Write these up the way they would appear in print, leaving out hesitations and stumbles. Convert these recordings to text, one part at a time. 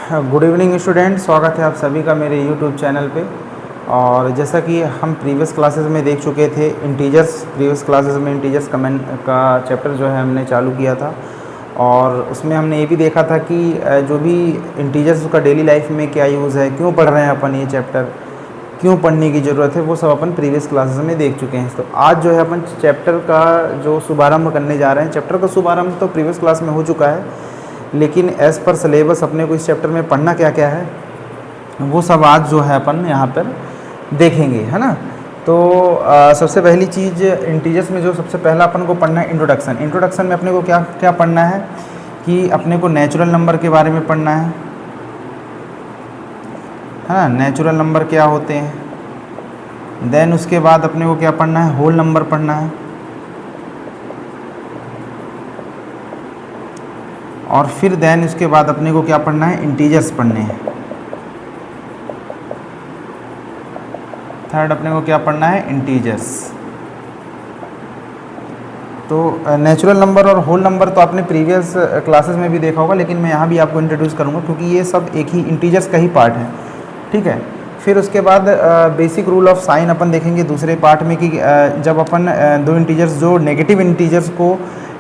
Good evening student, स्वागत है आप सभी का मेरे यूट्यूब चैनल पे। और जैसा कि हम प्रीवियस क्लासेस में देख चुके थे प्रीवियस क्लासेस में इंटीजर्स कमेंट का चैप्टर जो है हमने चालू किया था। और उसमें हमने ये भी देखा था कि जो भी इंटीजर्स का डेली लाइफ में क्या यूज़ है, क्यों पढ़ रहे हैं अपन ये चैप्टर, क्यों पढ़ने की ज़रूरत है, वो सब अपन प्रीवियस क्लासेस में देख चुके हैं। तो आज जो है अपन चैप्टर का जो शुभारंभ करने जा रहे हैं। चैप्टर का शुभारंभ तो प्रीवियस क्लास में हो चुका है, लेकिन एज़ पर सिलेबस अपने को इस चैप्टर में पढ़ना क्या क्या है वो सब आज जो है अपन यहाँ पर देखेंगे, है ना। तो सबसे पहली चीज़ इंटीजर्स में जो सबसे पहला अपन को पढ़ना है इंट्रोडक्शन। इंट्रोडक्शन में अपने को क्या क्या पढ़ना है कि अपने को नेचुरल नंबर के बारे में पढ़ना है ना। नेचुरल नंबर क्या होते हैं। देन उसके बाद अपने को क्या पढ़ना है, होल नंबर पढ़ना है। और फिर देन उसके बाद अपने को क्या पढ़ना है, इंटीजर्स पढ़ने हैं। थर्ड अपने को क्या पढ़ना है, इंटीजर्स। तो नेचुरल नंबर और होल नंबर तो आपने प्रीवियस क्लासेस में भी देखा होगा, लेकिन मैं यहाँ भी आपको इंट्रोड्यूस करूँगा क्योंकि ये सब एक ही इंटीजर्स का ही पार्ट है, ठीक है। फिर उसके बाद बेसिक रूल ऑफ साइन अपन देखेंगे दूसरे पार्ट में कि जब अपन दो इंटीजर्स जो नेगेटिव इंटीजर्स को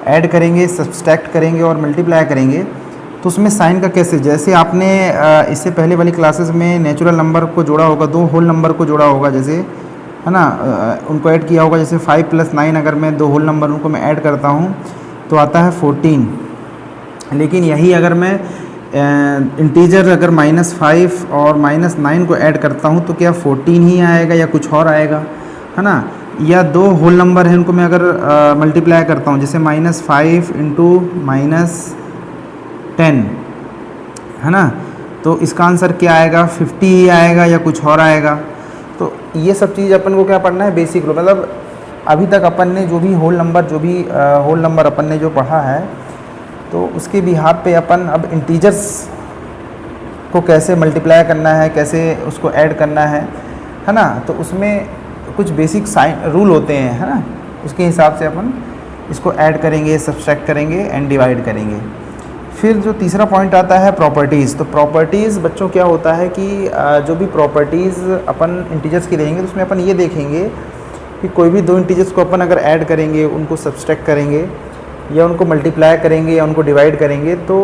ऐड करेंगे, सब्सट्रैक्ट करेंगे और मल्टीप्लाई करेंगे तो उसमें साइन का कैसे, जैसे आपने इससे पहले वाली क्लासेस में नेचुरल नंबर को जोड़ा होगा, दो होल नंबर को जोड़ा होगा, जैसे है ना, उनको ऐड किया होगा। जैसे 5 + 9 अगर मैं दो होल नंबर उनको मैं ऐड करता हूँ तो आता है 14। लेकिन यही अगर मैं इंटीजर अगर -5 और -9 को ऐड करता हूँ तो क्या 14 ही आएगा या कुछ और आएगा, है ना। या दो होल नंबर हैं उनको मैं अगर मल्टीप्लाई करता हूँ, जैसे -5 × -10, है ना, तो इसका आंसर क्या आएगा, 50 ही आएगा या कुछ और आएगा। तो ये सब चीज़ अपन को क्या पढ़ना है, बेसिक रूल। मतलब अभी तक अपन ने जो भी होल नंबर अपन ने जो पढ़ा है तो उसके बिहाफ पे अपन अब इंटीजर्स को कैसे मल्टीप्लाई करना है, कैसे उसको ऐड करना है ना। तो उसमें कुछ बेसिक साइन रूल होते हैं, है ना, उसके हिसाब से अपन इसको ऐड करेंगे, सब्सट्रैक्ट करेंगे एंड डिवाइड करेंगे। फिर जो तीसरा पॉइंट आता है प्रॉपर्टीज़। तो प्रॉपर्टीज़ बच्चों क्या होता है कि जो भी प्रॉपर्टीज़ अपन इंटीजर्स की देंगे तो उसमें अपन ये देखेंगे कि कोई भी दो इंटीजर्स को अपन अगर ऐड करेंगे, उनको सब्सट्रैक्ट करेंगे या उनको मल्टीप्लाई करेंगे या उनको डिवाइड करेंगे तो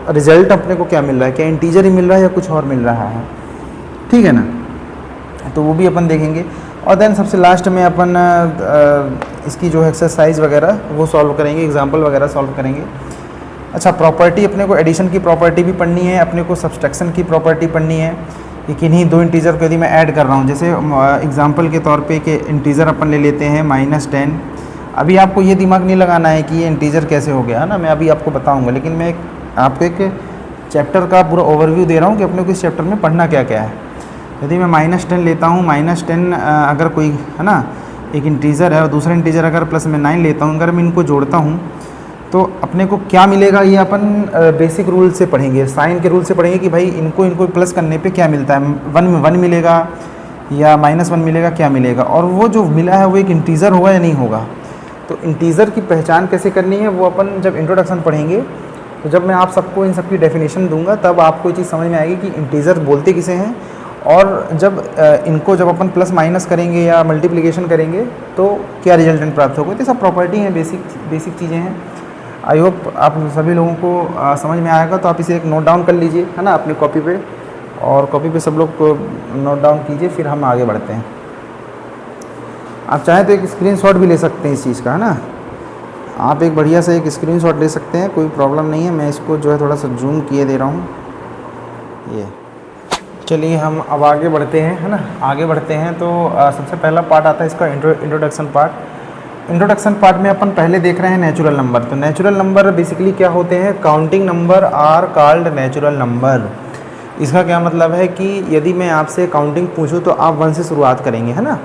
रिज़ल्ट अपने को क्या मिल रहा है, क्या इंटीजर ही मिल रहा है या कुछ और मिल रहा है, ठीक है ना। तो वो भी अपन देखेंगे। और देन सबसे लास्ट में अपन इसकी जो एक्सरसाइज वगैरह वो सॉल्व करेंगे, एग्जाम्पल वगैरह सॉल्व करेंगे। अच्छा, प्रॉपर्टी अपने को एडिशन की प्रॉपर्टी भी पढ़नी है, अपने को सब्सट्रैक्शन की प्रॉपर्टी पढ़नी है कि किन्हीं दो इंटीजर को यदि मैं ऐड कर रहा हूँ, जैसे एग्जांपल के तौर पे कि इंटीजर अपन ले लेते हैं -10। अभी आपको ये दिमाग नहीं लगाना है कि ये इंटीजर कैसे हो गया, है ना, मैं अभी आपको बताऊँगा, लेकिन मैं आपको एक चैप्टर का पूरा ओवरव्यू दे रहा हूँ कि अपने को इस चैप्टर में पढ़ना क्या क्या है। यदि मैं -10 लेता हूँ, -10 अगर कोई, है ना, एक इंटीजर है और दूसरा इंटीजर अगर प्लस में 9 लेता हूँ, अगर मैं इनको जोड़ता हूँ तो अपने को क्या मिलेगा, ये अपन बेसिक रूल से पढ़ेंगे, साइन के रूल से पढ़ेंगे कि भाई इनको प्लस करने पे क्या मिलता है, 1 मिलेगा या -1 मिलेगा, क्या मिलेगा, और वो जो मिला है वो एक इंटीजर होगा या नहीं होगा। तो इंटीजर की पहचान कैसे करनी है वो अपन जब इंट्रोडक्शन पढ़ेंगे, तो जब मैं आप सबको इन सब की डेफिनेशन दूंगा तब आपको ये चीज़ समझ में आएगी कि इंटीजर बोलते किसे हैं। और जब इनको जब अपन प्लस माइनस करेंगे या मल्टीप्लिकेशन करेंगे तो क्या रिजल्टेंट प्राप्त होगा। तो सब प्रॉपर्टी हैं, बेसिक चीज़ें हैं। आई होप आप सभी लोगों को समझ में आएगा। तो आप इसे एक नोट डाउन कर लीजिए, है ना, अपनी कॉपी पे, और कॉपी पे सब लोग को नोट डाउन कीजिए, फिर हम आगे बढ़ते हैं। आप चाहें तो एक स्क्रीनशॉट भी ले सकते हैं इस चीज़ का, है ना, आप एक बढ़िया से एक स्क्रीनशॉट ले सकते हैं, कोई प्रॉब्लम नहीं है। मैं इसको जो है थोड़ा सा जूम किए दे रहा हूँ। ये चलिए हम अब आगे बढ़ते हैं, है ना, आगे बढ़ते हैं। तो सबसे पहला पार्ट आता है इसका इंट्रोडक्शन पार्ट। इंट्रोडक्शन पार्ट में अपन पहले देख रहे हैं नेचुरल नंबर। तो नेचुरल नंबर बेसिकली क्या होते हैं, counting number are called natural number. इसका क्या मतलब है कि यदि मैं आपसे काउंटिंग पूछूं तो आप 1 से शुरुआत करेंगे, है ना,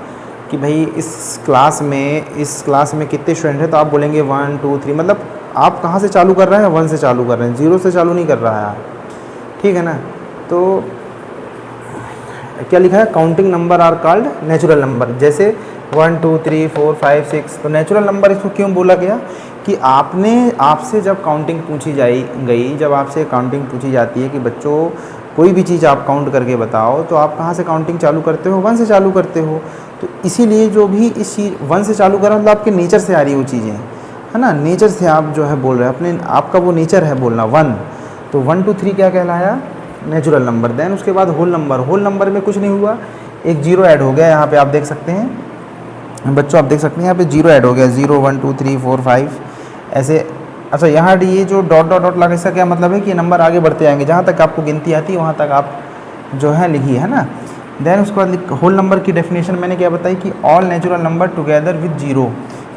कि भाई इस क्लास में कितने स्टूडेंट हैं, तो आप बोलेंगे 1 2 3। मतलब आप कहाँ से चालू कर रहे हैं, 1 से चालू कर रहे हैं, 0 से चालू नहीं कर रहा है आप, ठीक है ना। तो क्या लिखा है, counting number are called natural number. जैसे 1 2 3 4 5 6। तो नेचुरल नंबर इसको क्यों बोला गया कि आपसे जब काउंटिंग पूछी गई, जब आपसे काउंटिंग पूछी जाती है कि बच्चों कोई भी चीज़ आप काउंट करके बताओ तो आप कहाँ से काउंटिंग चालू करते हो, 1 से चालू करते हो। तो इसीलिए जो भी इस चीज़ 1 से चालू करा, मतलब आपके नेचर से आ रही है वो चीज़ें, है ना, नेचर से आप जो है बोल रहे हैं, अपने आपका वो नेचर है बोलना 1। तो 1 2 3 क्या कहलाया, नेचुरल नंबर। देन उसके बाद होल नंबर, होल नंबर में कुछ नहीं हुआ, एक जीरो ऐड हो गया, यहाँ पे आप देख सकते हैं बच्चों, आप देख सकते हैं यहाँ पे जीरो ऐड हो गया, 0 1 2 3 4 5 ऐसे। अच्छा, यहाँ ये जो डॉट डॉट डॉट लगा, इसका क्या मतलब है कि नंबर आगे बढ़ते जाएंगे, जहाँ तक आपको गिनती आती है वहाँ तक आप जो है लिखिए, है ना। देन उसके बाद होल नंबर की डेफिनेशन मैंने क्या बताई कि all natural number together with zero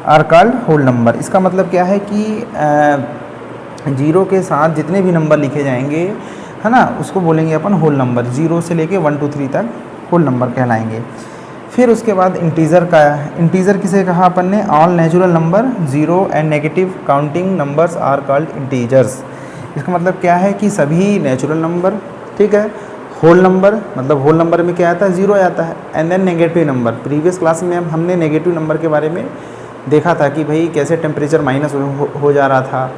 are called whole number. इसका मतलब क्या है कि जीरो के साथ जितने भी नंबर लिखे जाएंगे, है ना, उसको बोलेंगे अपन होल नंबर। 0 से लेके 1 2 3 तक होल नंबर कहलाएंगे। फिर उसके बाद इंटीजर का, इंटीजर किसे कहा अपन ने, all natural number, zero and negative counting numbers are called integers. इसका मतलब क्या है कि सभी नेचुरल नंबर, ठीक है, होल नंबर, मतलब होल नंबर में क्या आता है, जीरो आता है, and then negative number. Previous class में हमने नेगेटिव नंबर के बारे में देखा था कि भाई कैसे टेम्परेचर माइनस हो जा रहा था,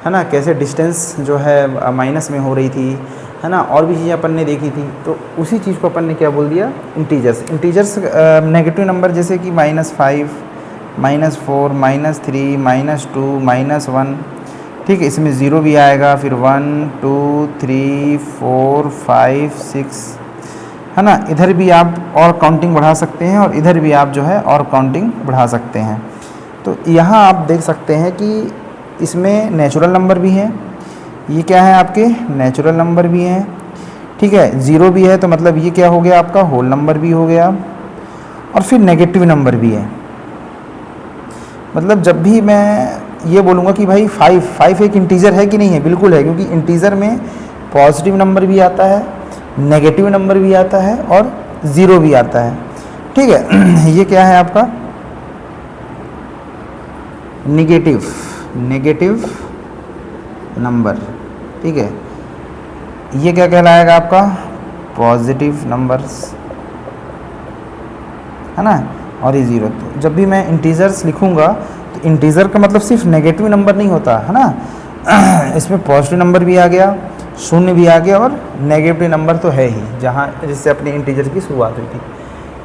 है ना, कैसे डिस्टेंस जो है माइनस में हो रही थी, है ना, और भी चीज़ें अपन ने देखी थी। तो उसी चीज़ को अपन ने क्या बोल दिया, इंटीजर्स। इंटीजर्स नेगेटिव नंबर जैसे कि -5 -4 -3 -2 -1, ठीक है, इसमें ज़ीरो भी आएगा, फिर 1 2 3 4 5 6, है ना। इधर भी आप और काउंटिंग बढ़ा सकते हैं और इधर भी आप जो है और काउंटिंग बढ़ा सकते हैं। तो यहाँ आप देख सकते हैं कि इसमें नेचुरल नंबर भी हैं, ये क्या है आपके नेचुरल नंबर भी हैं, ठीक है, ज़ीरो भी है, तो मतलब ये क्या हो गया आपका होल नंबर भी हो गया, और फिर नेगेटिव नंबर भी है। मतलब जब भी मैं ये बोलूँगा कि भाई 5 एक इंटीजर है कि नहीं है, बिल्कुल है, क्योंकि इंटीजर में पॉजिटिव नंबर भी आता है, नेगेटिव नंबर भी आता है और ज़ीरो भी आता है, ठीक है। ये क्या है आपका नेगेटिव नंबर, ठीक है। ये क्या कहलाएगा आपका पॉजिटिव नंबर्स, है ना, और ये ज़ीरो। तो जब भी मैं इंटीजर्स लिखूँगा तो इंटीजर का मतलब सिर्फ नेगेटिव नंबर नहीं होता, है ना, इसमें पॉजिटिव नंबर भी आ गया, शून्य भी आ गया, और नेगेटिव नंबर तो है ही, जहाँ जिससे अपनी इंटीजर की शुरुआत हुई थी।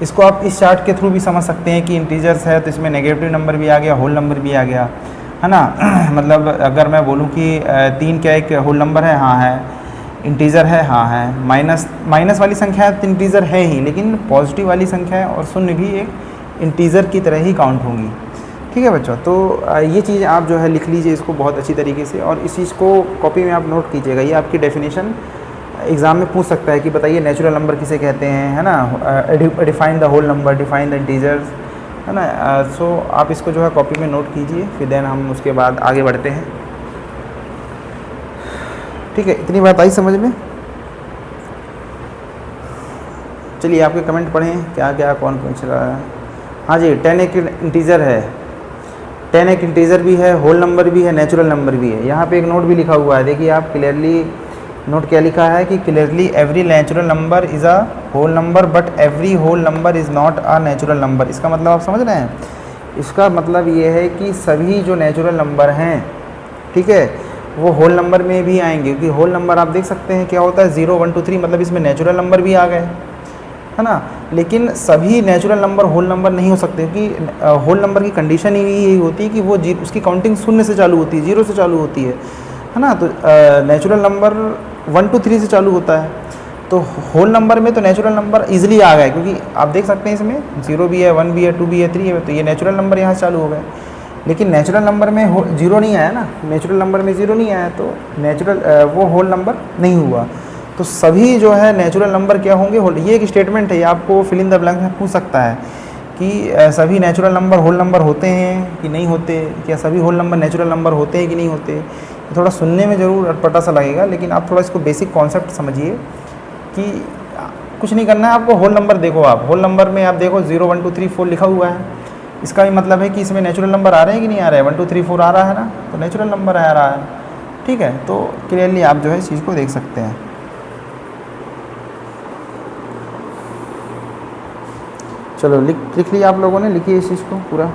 इसको आप इस चार्ट के थ्रू भी समझ सकते हैं कि इंटीजर्स है तो इसमें नेगेटिव नंबर भी आ गया, होल नंबर भी आ गया, है ना। मतलब अगर मैं बोलूँ कि 3 क्या एक होल नंबर है, हाँ है, इंटीजर है, हाँ है, माइनस वाली संख्या तो इंटीजर है ही, लेकिन पॉजिटिव वाली संख्या है और शून्य भी एक इंटीजर की तरह ही काउंट होंगी, ठीक है बच्चों। तो ये चीज़ आप जो है लिख लीजिए इसको बहुत अच्छी तरीके से, और इस चीज़ को कॉपी में आप नोट कीजिएगा। ये आपकी डेफिनेशन एग्ज़ाम में पूछ सकता है कि बताइए नेचुरल नंबर किसे कहते हैं, है ना, define the whole number, define the integers, है ना। सो आप इसको जो है कॉपी में नोट कीजिए, फिर देन हम उसके बाद आगे बढ़ते हैं, ठीक है। इतनी बात आई समझ में। चलिए आपके कमेंट पढ़ें, क्या क्या कौन पूछ रहा है। हाँ जी, 10 एक इंटीजर है, 10 एक इंटीजर भी है, होल नंबर भी है, नेचुरल नंबर भी है। यहाँ पे एक नोट भी लिखा हुआ है, देखिए आप क्लियरली नोट क्या लिखा है कि clearly every natural number is a whole number but every whole number is not a natural number. इसका मतलब आप समझ रहे हैं, इसका मतलब ये है कि सभी जो नेचुरल नंबर हैं, ठीक है, वो होल नंबर में भी आएंगे, क्योंकि होल नंबर आप देख सकते हैं क्या होता है 0 1 2 3, मतलब इसमें नेचुरल नंबर भी आ गए, है ना। लेकिन सभी नेचुरल नंबर होल नंबर नहीं हो सकते, क्योंकि होल नंबर की कंडीशन ही यही होती है कि वो उसकी काउंटिंग शून्य से चालू होती है, 0 से चालू होती है ना। तो नेचुरल नंबर 1 2 3 से चालू होता है, तो होल नंबर में तो नेचुरल नंबर इजीली आ गए, क्योंकि आप देख सकते हैं इसमें 0 भी है, 1 भी है, 2 भी है, 3 है, तो ये नेचुरल नंबर यहाँ चालू हो गए। लेकिन नेचुरल नंबर में जीरो नहीं आया ना, नेचुरल नंबर में ज़ीरो नहीं आया, तो नेचुरल वो होल नंबर नहीं हुआ। तो सभी जो है नेचुरल नंबर क्या होंगे, होल। ये एक स्टेटमेंट है, ये आपको फिल इन द ब्लैंक में पूछ सकता है कि सभी नेचुरल नंबर होल नंबर होते हैं कि नहीं होते, क्या सभी होल नंबर नेचुरल नंबर होते हैं कि नहीं होते। थोड़ा सुनने में ज़रूर अटपटा सा लगेगा, लेकिन आप थोड़ा इसको बेसिक कॉन्सेप्ट समझिए कि कुछ नहीं करना है आपको। होल नंबर देखो, आप होल नंबर में आप देखो 0 1 2 3 4 लिखा हुआ है, इसका भी मतलब है कि इसमें नेचुरल नंबर आ रहे हैं कि नहीं आ रहे हैं। 1 2 3 4 आ रहा है ना, तो नेचुरल नंबर आ रहा है, ठीक है। तो क्लियरली आप जो है इस चीज़ को देख सकते हैं। चलो लिख लिया आप लोगों ने, लिखिए इस चीज़ को पूरा।